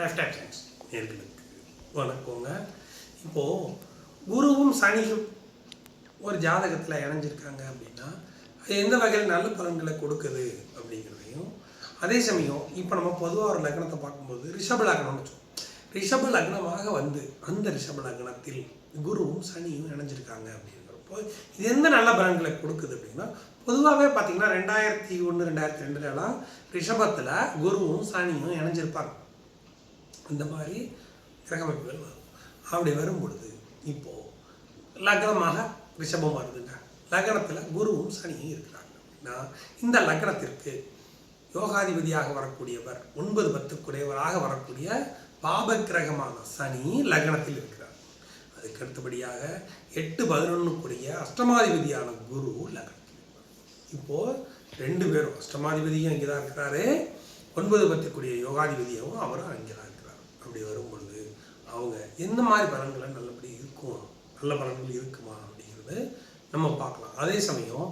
Life time science நேர்களுக்கு வணக்கங்க. இப்போது குருவும் சனியும் ஒரு ஜாதகத்தில் இணைஞ்சிருக்காங்க அப்படின்னா அது எந்த வகையில் நல்ல பலன்களை கொடுக்குது அப்படிங்கிறதையும், அதே சமயம் இப்போ நம்ம பொதுவாக ஒரு லக்னத்தை பார்க்கும்போது ரிஷப லக்னம்னு வச்சோம். ரிஷப லக்னமாக வந்து அந்த ரிஷப லக்னத்தில் குருவும் சனியும் இணைஞ்சிருக்காங்க அப்படிங்கிறப்போ இது எந்த நல்ல பலன்களை கொடுக்குது அப்படின்னா, பொதுவாகவே பார்த்தீங்கன்னா 2001 2002 ரிஷபத்தில் குருவும் சனியும் இணைஞ்சிருப்பாங்க. இந்த மாதிரி கிரகமைப்புகள் வரும். அப்படி வரும் பொழுது இப்போது லக்னமாக ரிஷபம் வருதுங்க. லக்னத்தில் குருவும் சனியும் இருக்கிறாங்க அப்படின்னா இந்த லக்னத்திற்கு யோகாதிபதியாக வரக்கூடியவர் 9 10 வரக்கூடிய பாப கிரகமான சனி லக்னத்தில் இருக்கிறார். அதுக்கு அடுத்தபடியாக 8 11 அஷ்டமாதிபதியான குரு லக்னத்தில். இப்போது 2 பேரும் அஷ்டமாதிபதியும் அங்கே தான் இருக்கிறாரு, 9 10 யோகாதிபதியாகவும் அவரும் அங்கே தான் இருக்கிறார். அப்படி வரும் பொழுது அவங்க எந்த மாதிரி பலன்களை நல்லபடி இருக்கும், நல்ல பலன்கள் இருக்குமா அப்படிங்கிறது நம்ம பார்க்கலாம். அதே சமயம்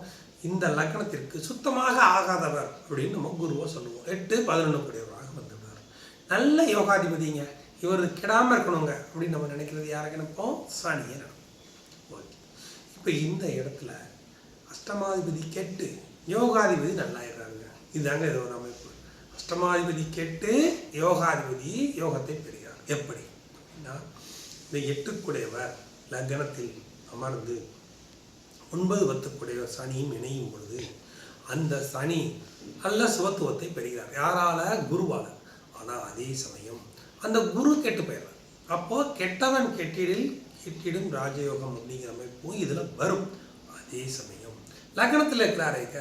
இந்த லக்னத்திற்கு சுத்தமாக ஆகாதவர் அப்படின்னு நம்ம குருவை சொல்லுவோம். 8 11 வந்துடுவார். நல்ல யோகாதிபதிங்க, இவர் கெடாமல் இருக்கணுங்க அப்படின்னு நம்ம நினைக்கிறது யாரை நினைப்போம்? சனியை நினைப்போம். ஓகே, இப்போ இந்த இடத்துல அஷ்டமாதிபதி கெட்டு யோகாதிபதி நல்லாயிடுறாங்க. இதுதாங்க இது ஒரு அமைப்பு. அஷ்டமாதிபதி கெட்டு யோகாதிபதி யோகத்தை பெறுகிறார். எப்படி அப்படின்னா, இந்த 8 லக்னத்தில் அமர்ந்து 9 10 சனியும் இணையும் பொழுது அந்த சனி நல்ல சுபத்துவத்தை பெறுகிறார். யாரால? குருவால். ஆனால் அதே சமயம் அந்த குரு கெட்டு போயிடுறார். அப்போது கெட்டவன் கெட்டிடும் ராஜயோகம் அப்படிங்கிற அமைப்பும் இதில் வரும். அதே சமயம் லக்னத்தில் இருக்கிறாரேக்க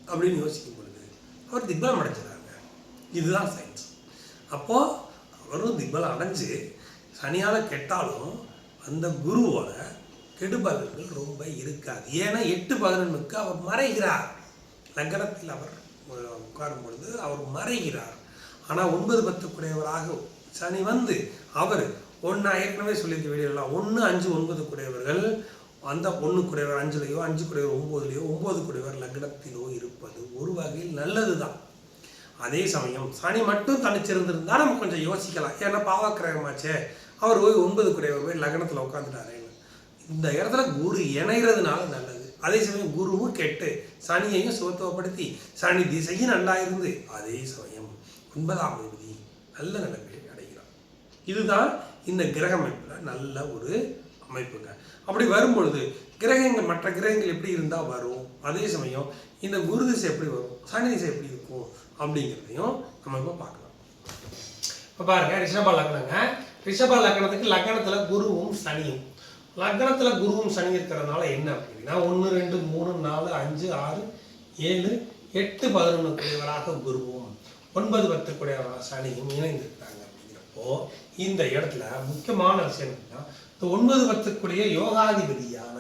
அப்படின்னு யோசிக்கும் பொழுது அவர் திக்பலம் அடைஞ்சிடறாங்க. இதுதான் சயின்ஸ். அப்போது அவரும் திக்பலம் அடைஞ்சு சனியால் கெட்டாலும் அந்த குருவோட கெடுபலன்கள் ரொம்ப இருக்காது. ஏன்னா 8 11 அவர் மறைகிறார். லக்னத்தில் அவர் உட்காரும் பொழுது அவர் மறைகிறார். ஆனால் 9 10 சனி வந்து அவர் நான் ஏற்கனவே சொல்லியிருக்க வீடியோலாம் 1 5 9 அந்த 1 5 5 9 9 லக்னத்திலோ இருப்பது ஒரு வகையில் நல்லது தான். அதே சமயம் சனி மட்டும் தனிச்சிருந்திருந்தால் நம்ம கொஞ்சம் யோசிக்கலாம். ஏன்னா பாவக்கிரகமாச்சே, அவர் போய் 9 போய் லக்னத்தில் உட்காந்துட்டாரு. இந்த இடத்துல குரு இணைகிறதுனால நல்லது. அதே சமயம் குருவும் கெட்டு சனியையும் சுகத்துவப்படுத்தி சனி திசையும் நல்லா இருந்து அதே சமயம் 9ஆம் தேதி நல்ல நிலைமையை அடைகிறார். இதுதான் இந்த கிரக அமைப்பில் நல்ல ஒரு அமைப்புங்க. அப்படி வரும்பொழுது கிரகங்கள் மற்ற கிரகங்கள் எப்படி இருந்தால் வரும், அதே சமயம் இந்த குரு திசை எப்படி வரும், சனி திசை எப்படி இருக்கும் அப்படிங்கிறதையும் நம்ம இப்போ பார்க்கலாம். இப்போ பாருங்க, ரிஷப லக்னங்க. ரிஷப லக்னத்துக்கு லக்னத்தில் குருவும் சனியும். லக்னத்தில் குருவும் சனி இருக்கிறதுனால என்ன அப்படின்னா 1 2 3 4 5 6 7 8 11 குருவும் 9 10 சனியும் இணைந்திருக்காங்க. அப்படிங்கிறப்போ இந்த இடத்துல முக்கியமான விஷயம் அப்படின்னா இந்த 9 10 யோகாதிபதியான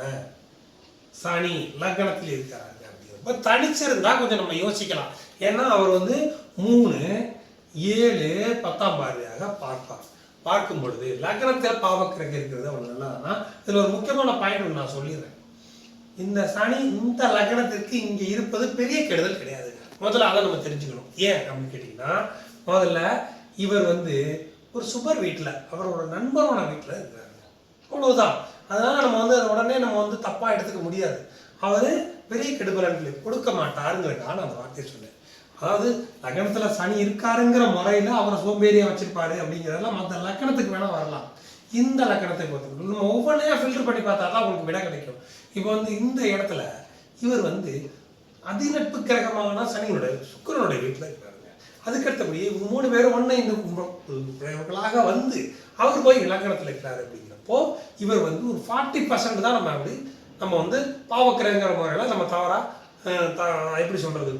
சனி லக்னத்தில் இருக்கிறாங்க. அப்படிங்கிறப்ப தனிச்சிருந்தா கொஞ்சம் நம்ம யோசிக்கலாம். ஏன்னா அவர் வந்து 3 7 10ஆம் பார்வையாக பார்ப்பார். பார்க்கும் பொழுது லக்னத்தில் பாவக்கிரகம் இருக்கிறது அவ்வளோ நல்லதுன்னா இதில் ஒரு முக்கியமான பாயிண்ட் நான் சொல்லிடுறேன். இந்த சனி இந்த லக்னத்திற்கு இங்கே இருப்பது பெரிய கெடுதல் கிடையாது. முதல்ல அதை நம்ம தெரிஞ்சுக்கணும். ஏன் அப்படின்னு கேட்டிங்கன்னா, முதல்ல இவர் வந்து ஒரு சுபர் வீட்டில் அவரோட நண்பரோட வீட்டில் இருக்கிறாங்க. அவ்வளவுதான். அதனால நம்ம வந்து உடனே நம்ம வந்து தப்பாக எடுத்துக்க முடியாது. அவர் பெரிய கெடுபலன்களை கொடுக்க மாட்டாருங்கிறதுக்காக நான் அந்த வார்த்தையை சொன்னேன். அதாவது லக்னத்தில் சனி இருக்காருங்கிற முறையில் அவரை சோம்பேறியாக வச்சிருப்பாரு அப்படிங்கிறதெல்லாம் மற்ற லக்னத்துக்கு வேணால் வரலாம். இந்த லக்னத்தை பொறுத்து நம்ம ஒவ்வொன்றையாக ஃபில்டர் பண்ணி பார்த்தா தான் உங்களுக்கு விட கிடைக்கும். இப்போ வந்து இந்த இடத்துல இவர் வந்து அதிநட்பு கிரகமான சனியோட சுக்கிரனுடைய வீட்டில் இருக்கிறாருங்க. அதுக்கடுத்தபடி 3 பேரும் ஒன்றை இந்த வந்து அவர் போய் லக்னத்தில் இருக்கிறாரு. அப்படிங்கிறப்போ இவர் வந்து ஒரு 40% தான் நம்ம வந்து பாவக்கிரகங்கிற முறையில் நம்ம தவறாக எப்படி சொல்கிறது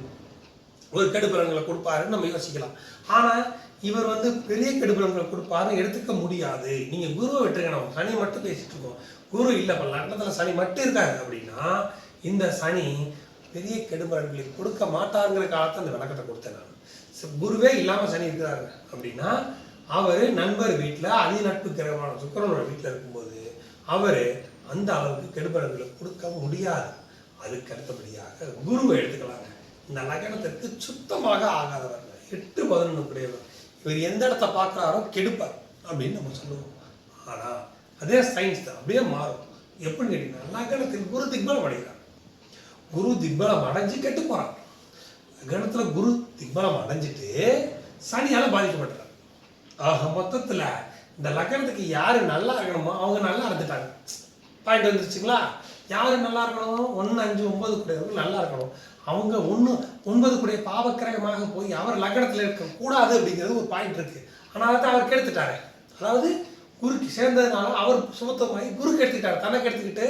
ஒரு கெடுபலன்களை கொடுப்பாருன்னு நம்ம யோசிக்கலாம். ஆனால் இவர் வந்து பெரிய கெடுபலன்களை கொடுப்பாருன்னு எடுத்துக்க முடியாது. நீங்கள் குருவை விட்டுருங்க, நம்ம சனி மட்டும் பேசிட்டு இருக்கோம். குரு இல்லை, இப்போ லக்னத்தில் சனி மட்டும் இருக்காரு அப்படின்னா இந்த சனி பெரிய கெடுபலன்களை கொடுக்க மாட்டாருங்கிற காலத்தை அந்த விளக்கத்தை கொடுத்தேன் நான். குருவே இல்லாமல் சனி இருக்கிறாரு அப்படின்னா அவர் நண்பர் வீட்டில் அதிநட்பு கிரகமான சுக்கிரனோட வீட்டில் இருக்கும்போது அவர் அந்த அளவுக்கு கெடுபலன்களை கொடுக்க முடியாது. அதுக்கு அடுத்தபடியாக குருவை எடுத்துக்கலாங்க. இந்த லக்னத்திற்கு சுத்தமாக ஆகாதவர்கள் 8 11 இவர் எந்த இடத்த பார்க்குறாரோ கெடுப்பார் அப்படின்னு நம்ம சொல்லுவோம். ஆனால் அதே சயின்ஸ் தான் அப்படியே மாறும். எப்படின்னு கேட்டீங்கன்னா, லக்னத்தில் குரு திக்பலம் அடைகிறார். குரு திக்பலம் அடைஞ்சு கெட்டு போகிறான். லக்னத்தில் குரு திக்பலம் அடைஞ்சிட்டு சனியால் பாதிக்கப்படுறார். ஆக மொத்தத்தில் இந்த லக்னத்துக்கு யார் நல்லா இருக்கணுமோ அவங்க நல்லா இருந்துட்டாங்க. பாயிண்ட் வந்துருச்சுங்களா? யார் நல்லா இருக்கணும்? 1, 5, 9 கூடியவர்கள் நல்லா இருக்கணும். அவங்க 1, 9 கூடிய பாவக்கிரகமாக போய் அவர் லக்னத்தில் இருக்கக்கூடாது அப்படிங்கிறது ஒரு பாயிண்ட் இருக்கு. ஆனால் அதை அவர் கெடுத்துட்டாரு. அதாவது குருக்கு சேர்ந்ததுனால அவர் சுமத்தமாகி குருக்கு எடுத்துக்கிட்டார், தனக்கு எடுத்துக்கிட்டு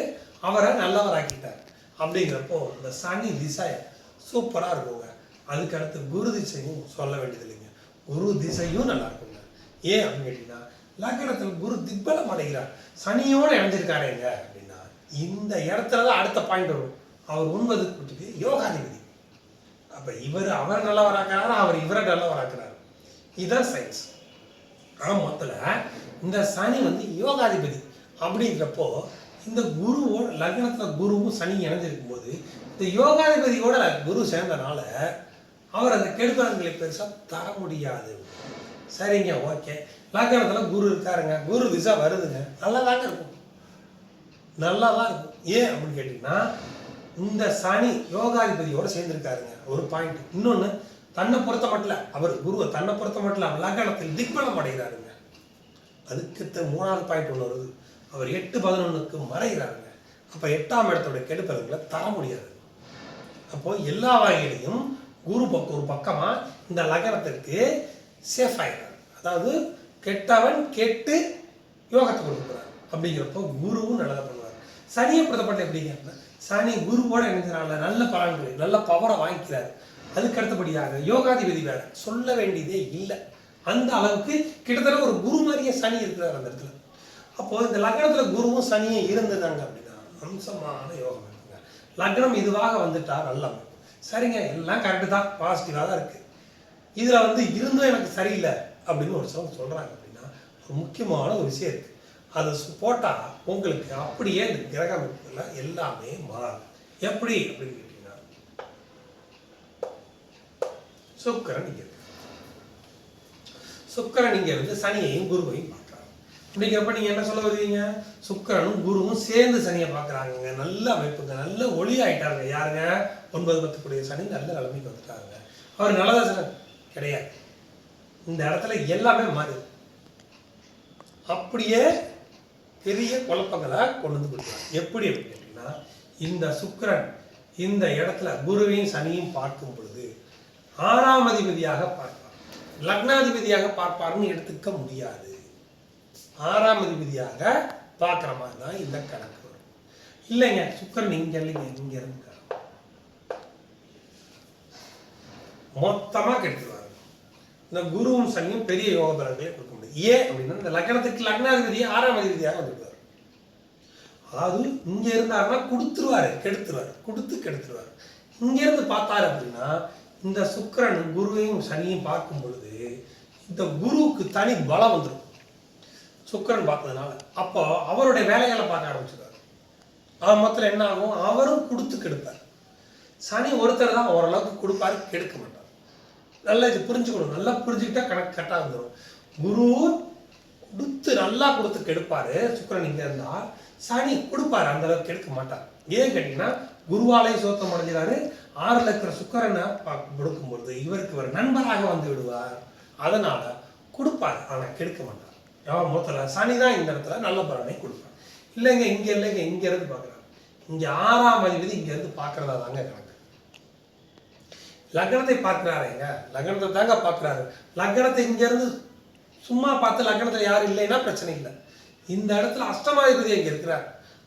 அவரை நல்லவராக்கிட்டார். அப்படிங்கிறப்போ இந்த சனி திசை சூப்பராக இருக்குங்க. அதுக்கு அடுத்து குரு திசையும் சொல்ல வேண்டியது இல்லைங்க. குரு திசையும் நல்லா இருக்குங்க. ஏன் அப்படின்னு கேட்டீங்கன்னா, லக்னத்தில் குரு திக்பலம் அடைகிறார், சனியோடு இணைஞ்சிருக்காருங்க அப்படின்னா இந்த இடத்துல தான் அடுத்த பாயிண்ட் வரும். அவர் 9 கூட்டுக்கு யோகாதிபதி. அப்போ அவர் நல்லவராக்கிறாரு, அவர் இவரை நல்லவராக்கிறார். இதுதான் சயின்ஸ். மொத்தத்தில் இந்த சனி யோகாதிபதி அப்படிங்கிறப்போ இந்த குருவோட லக்னத்தில் குருவும் சனி இணைஞ்சிருக்கும் போது இந்த யோகாதிபதியோட குரு சேர்ந்தனால அவர் அந்த கெடுபலன்களை பெருசாக தர முடியாது. சரிங்க, ஓகே. லக்னத்தில் குரு இருக்காருங்க, குரு திசை வருதுங்க, நல்லா தாங்க இருக்கும், நல்லா தான் இருக்கும். ஏன் அப்படின்னு கேட்டிங்கன்னா, இந்த சனி யோகாதிபதியோட சேர்ந்துருக்காருங்க, ஒரு பாயிண்ட். இன்னொன்று, தன்னை பொறுத்த மட்டும் அவர் குருவை தன்னை பொறுத்த மட்டும் லக்னத்தில் திக்பலம் அடைகிறாருங்க. அதுக்கு 3வது பாயிண்ட் ஒன்று வருது. அவர் 8, 11க்கு மறைகிறாருங்க. அப்போ 8ஆம் இடத்தோட கெடுபலன்களை தர முடியாது. அப்போ எல்லா வகையிலையும் குரு ஒரு பக்கமா இந்த லக்னத்திற்கு சேஃப் ஆகிறார். அதாவது கெட்டவன் கெட்டு யோகத்தை கொடுக்குறார். அப்படிங்கிறப்போ குருவும் நல்லதை பண்ணுவார். சனியை பொறுத்தப்பட்ட எப்படிங்க, சனி குருவோட இணைஞ்சனால நல்ல பலன்களை நல்ல பவரை வாங்கிக்கிறார். அதுக்கு அடுத்தபடியாக யோகாதிபதி வேற சொல்ல வேண்டியதே இல்லை. அந்த அளவுக்கு கிட்டத்தட்ட ஒரு குரு மாதிரியே சனி இருக்கிறார் அந்த இடத்துல. அப்போ இந்த லக்னத்துல குருவும் சனியும் இருந்ததாங்க அப்படின்னா அம்சமான யோகம் இருக்குங்க. லக்னம் இதுவாக வந்துட்டா நல்ல சரிங்க, எல்லாம் கரெக்டு தான், பாசிட்டிவாக தான் இருக்கு. இதுல இருந்தும் எனக்கு சரியில்லை அப்படின்னு ஒரு சிலர் சொல்றாங்க அப்படின்னா ஒரு முக்கியமான ஒரு விஷயம் இருக்கு. அதை போட்டா உங்களுக்கு அப்படியே இந்த கிரக அமைப்புல எல்லாமே மாறும். எப்படி அப்படின்னு கேட்டீங்கன்னா, சுக்கிரன் இங்க இருக்கு. சுக்கிரன் இங்க சனியையும் குருவையும் பார்க்கறாங்க. அப்படிங்கிறப்ப நீங்க என்ன சொல்ல வருவீங்க? சுக்கிரனும் குருவும் சேர்ந்து சனியை பார்க்கறாங்க. நல்ல அமைப்புங்க, நல்ல ஒளி ஆயிட்டாங்க. யாருங்க? 9, 10 கூடிய சனி நல்ல நிலைமைக்கு வந்துட்டாங்க. அவர் நல்லதா கிடையாது. இந்த இடத்துல எல்லாமே மாறுது. அப்படியே பெரிய குழப்பங்களை கொண்டு வந்து கொடுக்குறாங்க. எப்படி அப்படின்னு கேட்டீங்கன்னா, இந்த சுக்கிரன் இந்த இடத்துல குருவையும் சனியும் பார்க்கும் பொழுது 6ஆம் அதிபதியாக பார்ப்பார். லக்னாதிபதியாக பார்ப்பாருன்னு எடுத்துக்க முடியாது. 6ஆம் அதிபதியாக பார்க்குற மாதிரி தான் இந்த கணக்கு வரும். இல்லைங்க, சுக்கிரன் இங்க இல்லைங்க, இங்க இருந்து மொத்தமாக கெடுத்துருவாங்க. இந்த குருவும் சனியும் பெரிய யோக பலன்களை கொடுக்க முடியும். ஏன் அப்படின்னா, இந்த லக்னத்துக்கு லக்னாதிபதியை 6ஆம் அதிபதியாக வந்துடுவார். அதாவது இங்க இருந்தாருன்னா கொடுத்துருவாரு, கெடுத்துருவாரு, கொடுத்து கெடுத்துருவாரு. இங்க இருந்து பார்த்தாரு அப்படின்னா இந்த சுக்கிரன் குருவையும் சனியும் பார்க்கும் பொழுது இந்த குருவுக்கு தனி பலம் வந்துடும். சுக்கிரன் பார்த்ததுனால அப்போ அவருடைய வேலைகளை பார்க்க ஆரம்பிச்சிருவாரு. மொத்தத்தில் என்ன ஆகும்? அவரும் கொடுத்து கெடுப்பார். சனி ஒருத்தர் தான் ஓரளவுக்கு கொடுப்பாரு, கெடுக்க மாட்டார். நல்லா இது புரிஞ்சுக்கணும். நல்லா புரிஞ்சுக்கிட்டா கணக்கு கரெக்டாக வந்துடும். குரு கொடுத்து நல்லா கொடுத்து கெடுப்பாரு. சுக்கிரன் இங்க இருந்தா சனி கொடுப்பாரு, அந்த அளவுக்கு கெடுக்க மாட்டார். ஏன் கேட்டீங்கன்னா, குருவாலையும் சோத்தம் அடைஞ்சாரு. 6ல் இருக்கிற சுக்கிரனை கொடுக்கும் பொழுது இவருக்கு ஒரு நண்பராக வந்து விடுவார். அதனால கொடுப்பாரு, ஆனா கெடுக்க மாட்டார். மொத்தத்தில் சனி தான் இந்த இடத்துல நல்ல பலனை கொடுப்பார். இல்லைங்க, இங்க இல்லைங்க, இங்க இருந்து பார்க்குறாரு. இங்க 6ஆம் அதிபதி இங்க இருந்து பார்க்கறதா தாங்க கணக்கு. லக்னத்தை பார்க்கிறாருங்க, லக்னத்தை தாங்க பார்க்கிறாரு. லக்னத்தை இங்க இருந்து சும்மா பார்த்து லக்னத்துல யாரும் இல்லைன்னா பிரச்சனை இல்லை. இந்த இடத்துல அஷ்டமாதிபதி இங்க இருக்கிறார்.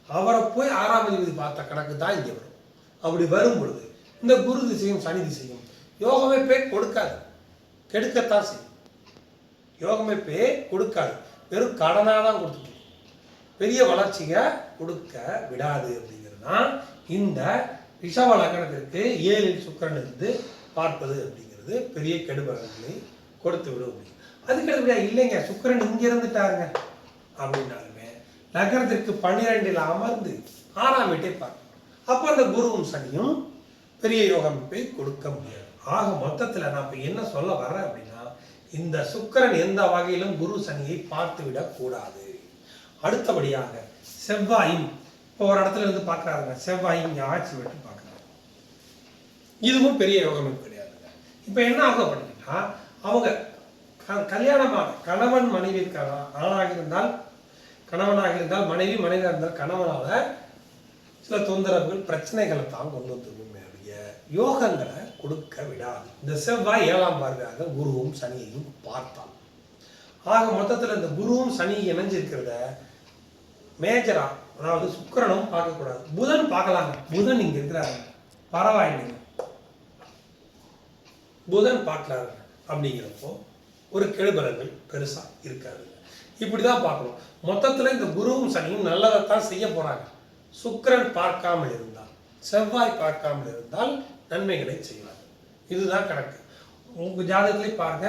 அவரை போய் 6ஆம் அதிபதி பார்த்த கணக்கு தான் இங்க வரும். அப்படி வரும் பொழுது இந்த குரு திசையும் சனி திசையும் யோகமே போய் கொடுக்காது, கெடுக்கத்தான் செய்யும். யோகமே போய் கொடுக்காது, வெறும் கடனாக தான் கொடுத்துட்டு பெரிய வளர்ச்சியை கொடுக்க விடாது. அப்படிங்கிறது தான் இந்த ரிஷப லக்னத்திற்கு 7ல் சுக்கிரன் இருந்து பார்ப்பது அப்படிங்கிறது பெரிய கெடுபலன்களை கொடுத்து விடும். அதுக்கு இல்லைங்க, சுக்கிரன் இங்க இருந்துட்டாருங்க அப்படின்னாலுமே லக்னத்திற்கு 12ல் அமர்ந்து 6ஆம் வீட்டை பார்க்கணும். அப்போ அந்த குருவும் சனியும் பெரிய யோக அமைப்பை கொடுக்க முடியாது. ஆக மொத்தத்தில் நான் இப்போ என்ன சொல்ல வர்றேன் அப்படின்னா, இந்த சுக்கிரன் எந்த வகையிலும் குரு சனியை பார்த்து விடக்கூடாது. அடுத்தபடியாக செவ்வாயும் இப்போ ஒரு இடத்துல இருந்து பார்க்குறாருங்க, செவ்வாயும் இங்கே ஆட்சி விட்டு பார்க்குறாங்க. இதுவும் பெரிய யோகம் கிடையாதுங்க. இப்போ என்ன ஆகும் அப்படின்னா, அவங்க கல்யாணமாக கணவன் மனைவி ஆணாக இருந்தால் கணவனாக இருந்தால் மனைவி, மனைவியாக இருந்தால் கணவனால சில தொந்தரவுகள் பிரச்சனைகளை தான் கொண்டு வந்துருமே யோகங்களை கொடுக்க விடாது. இந்த செவ்வாய் 7ஆம் பார்வையாக குருவும் சனியையும் பார்த்தால், ஆக மொத்தத்தில் இந்த குருவும் சனி இணைஞ்சிருக்கிறத மேஜரா, அதாவது சுக்கிரனும் பார்க்கக்கூடாது. புதன் பார்க்கலாங்க, புதன் இங்க இருக்கிறாரு, பரவாயில்லைங்க, புதன் பார்க்கலாரு. அப்படிங்கிறப்போ ஒரு கெடுபலங்கள் பெருசா இருக்காது. இப்படிதான் பார்க்கணும். மொத்தத்தில் இந்த குருவும் சனியும் நல்லதைத்தான் செய்ய போறாங்க. சுக்கிரன் பார்க்காமல் இருந்தால், செவ்வாய் பார்க்காமல் இருந்தால் நன்மைகளை செய்வாங்க. இதுதான் கணக்கு. உங்க ஜாதகத்திலே பாருங்க.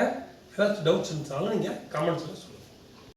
ஏதாச்சும் டவுட்ஸ் இருந்தாலும் நீங்க கமெண்ட்ஸ்ல சொல்லுங்க.